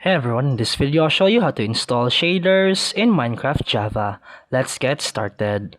Hey everyone, in this video I'll show you how to install shaders in Minecraft Java. Let's get started.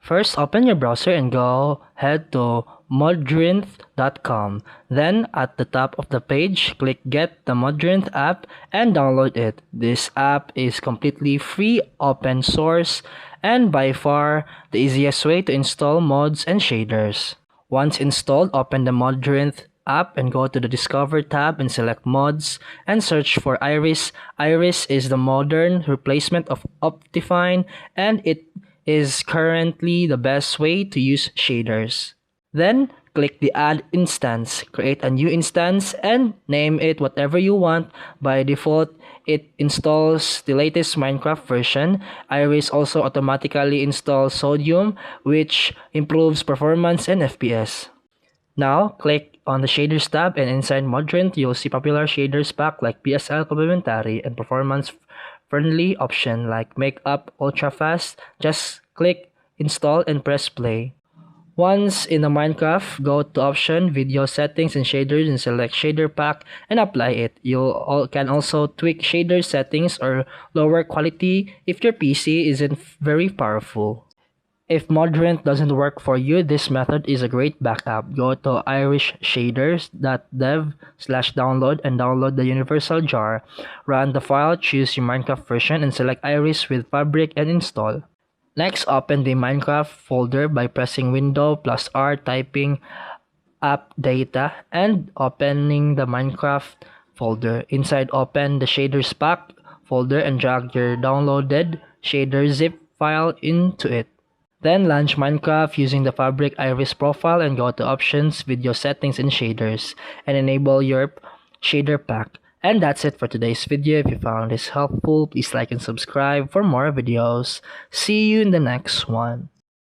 First, open your browser and go head to modrinth.com. Then at the top of the page, click get the Modrinth app and download it. This app is completely free, open source, and by far the easiest way to install mods and shaders. Once installed, open the Modrinth app and go to the Discover tab and select Mods and search for Iris. Iris is the modern replacement of Optifine and it is currently the best way to use shaders. Then click the Add Instance. Create a new instance and name it whatever you want. By default, it installs the latest Minecraft version. Iris also automatically installs Sodium, which improves performance and FPS. Now, click on the Shaders tab and inside Modrinth, you'll see popular shaders pack like PSL Complementary and performance-friendly option like Makeup Ultra Fast. Just click Install and press Play. Once in the Minecraft, go to Option, Video Settings and Shaders and select Shader Pack and apply it. You can also tweak shader settings or lower quality if your PC isn't very powerful. If Modrinth doesn't work for you, this method is a great backup. Go to irishshaders.dev/download and download the universal jar. Run the file, choose your Minecraft version, and select Iris with Fabric and install. Next, open the Minecraft folder by pressing Window+R, typing app data, and opening the Minecraft folder. Inside, open the Shaders Pack folder and drag your downloaded shader zip file into it. Then launch Minecraft using the Fabric Iris profile and go to Options, Video Settings and Shaders and enable your shader pack. And that's it for today's video. If you found this helpful, please like and subscribe for more videos. See you in the next one.